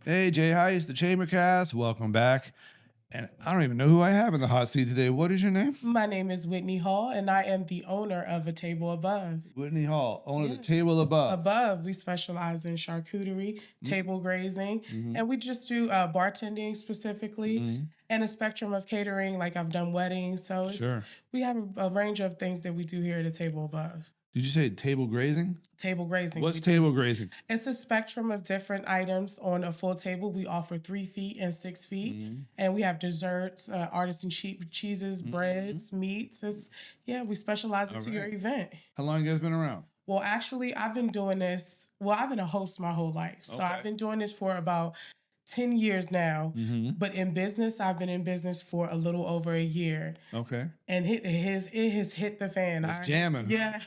Hey, Jay, hi, it's the Chambercast. Welcome back. And I don't even know who I have in the hot seat today. What is your name? My name is Whitney Hall, and I am the owner of A Table Above. Whitney Hall, owner of the Yes. table above. Above, we specialize in charcuterie, table grazing, Mm-hmm. and we just do bartending specifically Mm-hmm. and a spectrum of catering. Like I've done weddings, so Sure. we have a range of things that we do here at A Table Above. Did you say table grazing? Table grazing. What's we do. table grazing? It's a spectrum of different items on a full table. We offer 3 feet and 6 feet, and we have desserts, artisan cheeses, breads, meats. We specialize into your right. event. How long you guys been around? Well, actually, I've been doing this. Well, I've been a host my whole life, so Okay. I've been doing this for about 10 years now. Mm-hmm. But in business, I've been in business for a little over a year, Okay. and it has hit the fan. It's jamming. Huh? Yeah,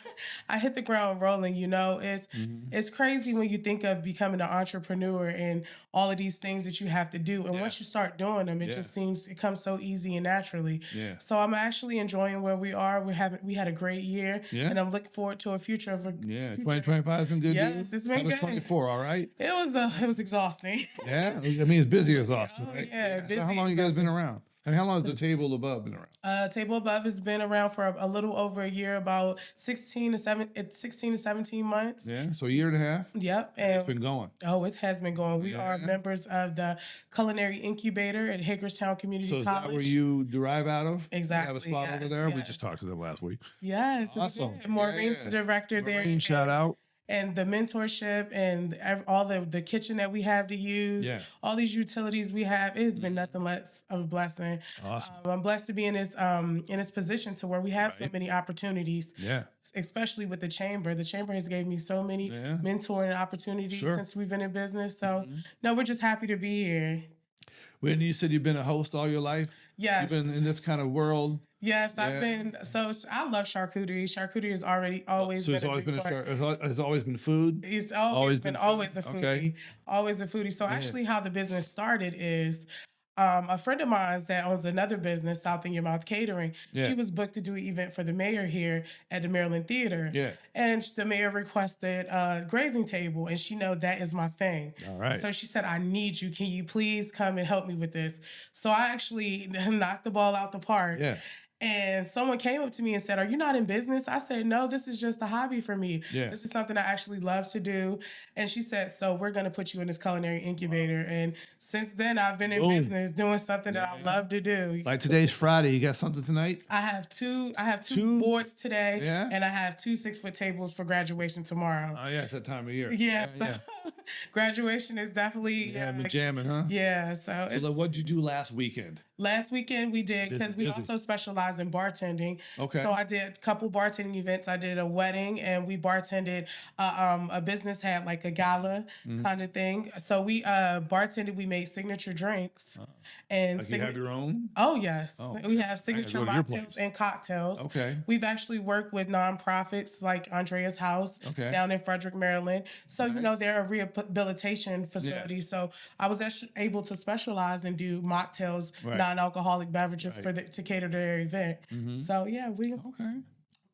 I hit the ground rolling. Mm-hmm. It's crazy when you think of becoming an entrepreneur and all of these things that you have to do. And Yeah. once you start doing them, it comes so easy and naturally. Yeah. So I'm actually enjoying where we are. We had a great year, Yeah. and I'm looking forward to a future of a Yeah. future. 2025 has been good. Yes, it's been How was good. 24? All right. It was exhausting. Yeah. I mean, it's busy as awesome. Oh, Right? yeah, So how busy, long you guys been around? And how long has the table above been around? Table Above has been around for a little over a year, about 16 to 17 months. Yeah. So a year and a half. Yep. It's And been going. oh, it has been going. We are Yeah. members of the Culinary Incubator at Hagerstown Community So is College. that where you derive out of? Exactly, You have a spot over yes, there? We yes. just talked to them last week. Yes. Awesome. Maureen's Yeah. the director there. Maureen, shout out. And the mentorship and all the kitchen that we have to use, Yeah. all these utilities we have, it has been nothing less of a blessing. Awesome. I'm blessed to be in this position to where we have so Right. many opportunities, Yeah. especially with the chamber. The chamber has gave me so many Yeah. mentoring opportunities Sure. since we've been in business. So no, we're just happy to be here. Whitney, you said you've been a host all your life. Yes. You've been in this kind of world. Yes, Yeah. I've been. So I love charcuterie. Charcuterie has always So been it's a always big been part. it's always been food. It's Always been been always a food? foodie, Okay. always a foodie. So actually, how the business started is a friend of mine that owns another business, South in Your Mouth Catering. Yeah. She was booked to do an event for the mayor here at the Maryland Theater. Yeah. And the mayor requested a grazing table, and she know that is my thing. All right. So she said, "I need you. Can you please come and help me with this?" So I actually knocked the ball out the park. Yeah. And someone came up to me and said, "Are you not in business?" I said, "No, this is just a hobby for me. Yeah. This is something I actually love to do." And she said, "So we're going to put you in this culinary incubator." And since then, I've been in Boom. business doing something that I love to do. Like today's Friday. You got something tonight? I have two Two? boards today, Yeah? and I have 2 6-foot tables for graduation tomorrow. Oh yeah, it's that time of year. Yeah, so graduation is definitely Yeah, been jamming, huh? yeah. So So it's, then what'd you do last weekend? last weekend we did, because we Busy. also specialize in bartending. Okay. So I did a couple bartending events. I did a wedding, and we bartended. A business had like a gala Mm-hmm. kind of thing. So we bartended. We made signature drinks, and Like you have your own? oh yes, Oh, we have signature go to your mocktails place. and cocktails. Okay. We've actually worked with nonprofits like Andrea's House Okay. down in Frederick, Maryland. So Nice. they're a rehabilitation facility. So I was actually able to specialize and do mocktails, Right. non-alcoholic beverages Right. to cater to their event. So yeah, Okay.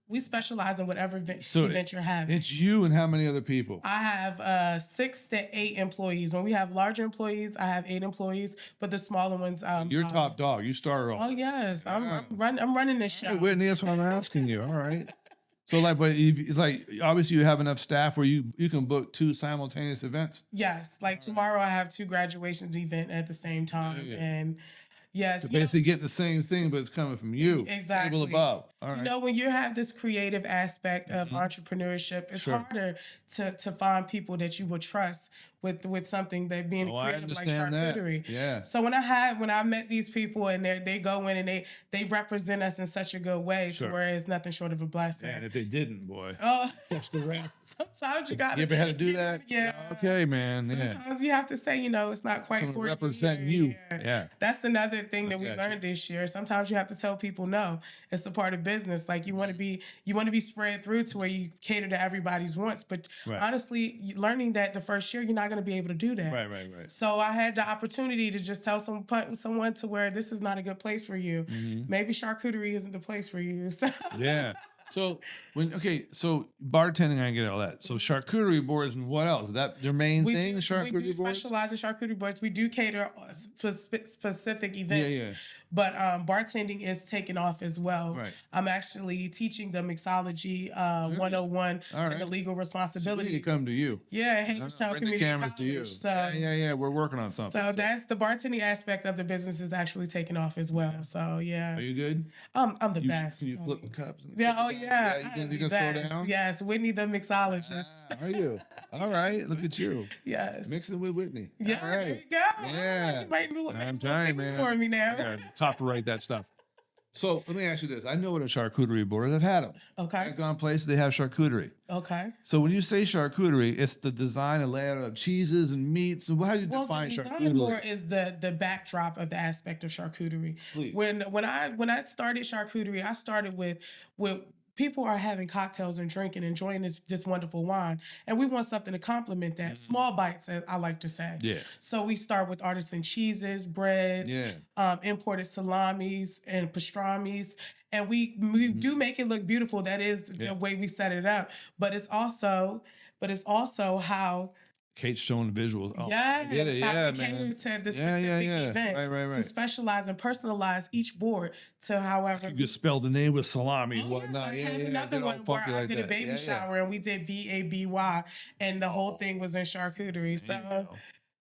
we specialize in whatever event, So event you're having. It's you and how many other people? I have 6 to 8 employees. When we have larger employees, I have 8 employees, but the smaller ones, You're top dog. You started all oh this. yes, Yeah. I'm running this Hey, show. Whitney, that's what I'm asking you. All right. So like, but it's like obviously you have enough staff where you can book 2 simultaneous events. Yes, like tomorrow I have 2 graduations event at the same time, Yeah. and yes, So you know, basically getting the same thing, but it's coming from you. Exactly. Table above. All right. you know, when you have this creative aspect of entrepreneurship, it's Sure. harder to find people that you would trust with something that being Oh, I creative like understand that. charcuterie. Yeah. So when I met these people, and they go in and they represent us in such a good way Sure. to where it's nothing short of a blessing. And if they didn't, boy. Oh, That's the rap. sometimes you got You ever had to do that? Yeah. Okay, man. Yeah. Sometimes you have to say, it's not quite Someone for represent you. you. Yeah. That's another thing that we got you. learned this year. Sometimes you have to tell people no. It's a part of business. Like you want to be spread through to where you cater to everybody's wants. But Right. honestly, learning that the first year, you're not going to be able to do that. Right. So I had the opportunity to just tell someone to where this is not a good place for you. Maybe charcuterie isn't the place for you. So Yeah. So so bartending, I get all that. So charcuterie boards and what else? Is that their main thing? We do Charcuterie boards. specialize in charcuterie boards. We do cater specific Yeah, events, yeah. but bartending is taking off as well. Right. I'm actually teaching the mixology 101 All and the right. legal So we responsibilities. need to come to you. Yeah, Bring Hagerstown the Community cameras to you. College. So, Yeah. We're working on something. so that's the bartending aspect of the business is actually taking off as well. So yeah, Are you good? I'm the best. Can you flip the cups? Yeah, oh yeah. You I'm can the throw best. down? Yes, Whitney the mixologist. Are you? All right. Look at you. Yes. Mixing with Whitney. Yeah, All there right. you go. Yeah. You might do I'm it trying, man. for me I now. gotta copyright that stuff. So let me ask you this. I know what a charcuterie board is. I've had them. Okay. I've gone places, they have charcuterie. Okay. So when you say charcuterie, it's the design and layout of cheeses and meats. So how do you Well, define the design charcuterie? more is the backdrop of the aspect of charcuterie. Please. When I started charcuterie, I started with people are having cocktails and drinking, enjoying this wonderful wine, and we want something to complement that. Small bites, as I like to say. Yeah. So we start with artisan cheeses, breads, imported salamis and pastrami's, and we do make it look beautiful. That is the way we set it up. But it's also how Kate's showing the visuals. Oh, I yes, get it. how Yeah, they man. cater to the Yeah, specific yeah. event. Right. To specialize and personalize each board to however. You just spell the name with salami and Oh, yes, whatnot. I Yeah, have yeah. another Get all one where funky I like did a that. baby Yeah. shower and we did BABY and the whole thing was in charcuterie. There you So go.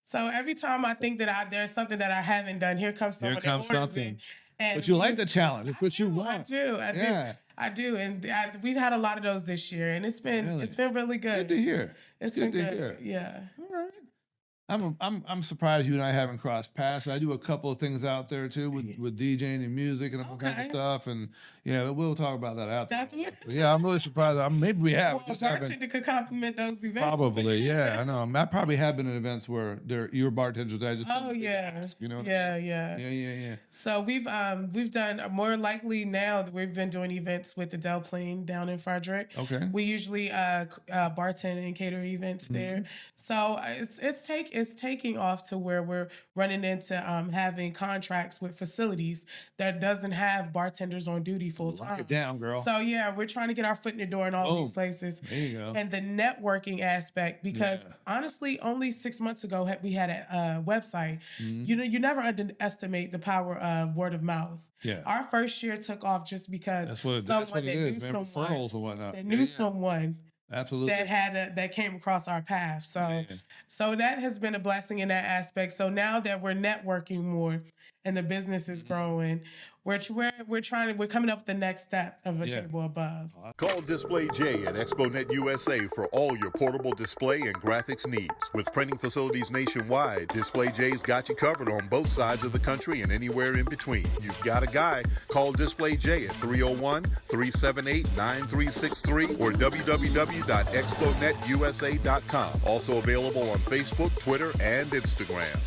so every time I think that there's something that I haven't done, here comes Here someone comes that orders something. it. And But you like the challenge. It's what you I want. do. Yeah. I do. And we've had a lot of those this year and it's been really good. Good to hear. It's good been to good. hear. Yeah. All right. I'm surprised you and I haven't crossed paths. I do a couple of things out there too with DJing and music and all kinds of Okay. stuff. And yeah, we'll talk about that out there. That's But yeah, I'm really surprised. Maybe we have. well, just a haven't. bartender could complement those events. Probably, yeah. I know. I probably have been in events where you're bartenders. I just Oh yeah. you know. Yeah. Yeah. So we've done more likely now that we've been doing events with the Del Plain down in Frederick. Okay. We usually bartend and cater events there. So it's taking off to where we're running into having contracts with facilities that doesn't have bartenders on duty full Lock time. it down, girl. So yeah, we're trying to get our foot in the door in all these places. There you go. And the networking aspect, because Yeah. honestly, only 6 months ago we had a website. You know, you never underestimate the power of word of mouth. Yeah. Our first year took off just because That's what it someone that is, knew man. someone Referrals and whatnot. that knew someone Absolutely. that came across our path. So Yeah. so that has been a blessing in that aspect. So now that we're networking more and the business is growing, we're coming up with the next step of a table above. Call Display J at ExpoNet USA for all your portable display and graphics needs. With printing facilities nationwide, Display J's got you covered on both sides of the country and anywhere in between. You've got a guy. Call Display J at 301-378-9363 or www.exponetusa.com. Also available on Facebook, Twitter, and Instagram.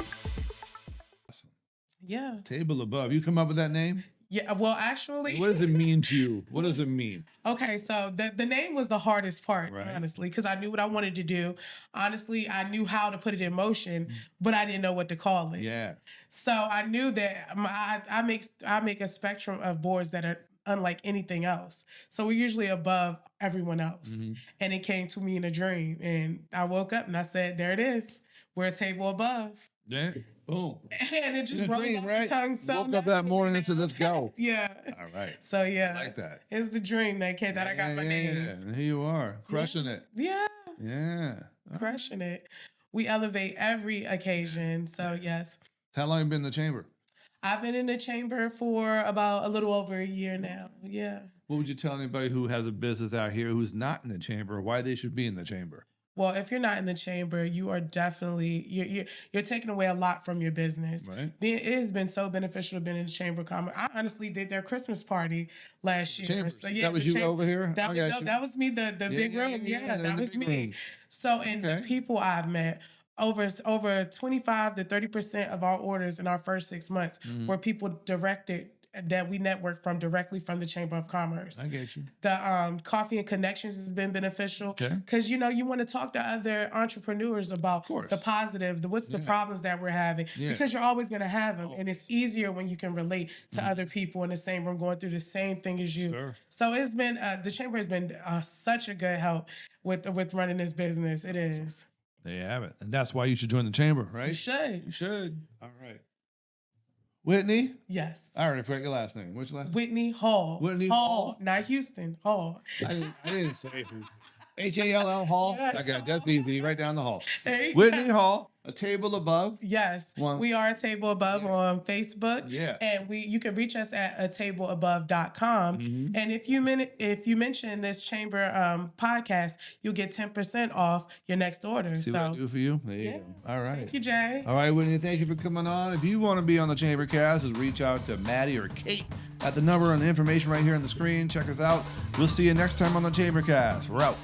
Yeah. Table above. You come up with that name? Yeah. Well, actually, What does it mean to you? What does it mean? okay, so the name was the hardest part, Right. honestly, because I knew what I wanted to do. Honestly, I knew how to put it in motion, but I didn't know what to call it. Yeah. So I knew that I make a spectrum of boards that are unlike anything else. So we're usually above everyone else. And it came to me in a dream, and I woke up and I said, "There it is. We're a table above." Yeah. Boom. And it just In a rolled dream, off right? the tongue so Woke up that naturally morning and now. said, "Let's go." Yeah. All right. So yeah, I like that. it's the dream that I got my name. And here you are, crushing it. Yeah, Yeah. crushing it. We elevate every occasion. So yes, How long have you been in the chamber? I've been in the chamber for about a little over a year now. Yeah. What would you tell anybody who has a business out here who's not in the chamber why they should be in the chamber? Well, if you're not in the chamber, you are definitely you're taking away a lot from your business. Right. It has been so beneficial to be in the chamber of commerce. I honestly did their Christmas party last year. Chambers. So yeah, That was the you over here? That I was, got no, you. that was me. The big room. Yeah, that was me. So and the people I've met. Over 25 to 30% of our orders in our first 6 months were people directed that we network from directly from the Chamber of Commerce. I get you. The Coffee and Connections has been beneficial Okay. because you want to talk to other entrepreneurs about course. the positive, what's the Yeah. problems that we're having, Yeah. because you're always going to have them, and it's easier when you can relate to other people in the same room going through the same thing as you. Sure. So it's been the Chamber has been such a good help with running this business. It is. There you have it. And that's why you should join the chamber, right? You should. You should. All right. Whitney? Yes. I already forgot your last name. What's your last name? Whitney Hall. Whitney Hall, Hall? not Houston. Hall. I didn't say who. H-A-L-L Hall? Yes. Okay, that's easy. Right down the hall. There you Whitney go. Hall, a table above. Yes, One. we are a table above on Facebook. Yeah. And you can reach us at atableabove.com. Mhm. And if you mention this chamber podcast, you'll get 10% off your next order. See what I So do for you? There you yeah. go. All right. thank you, Jay. All right, Whitney, thank you for coming on. If you want to be on the Chamber Cast, just reach out to Maddie or Kate at the number and the information right here on the screen. Check us out. We'll see you next time on the Chamber Cast. We're out.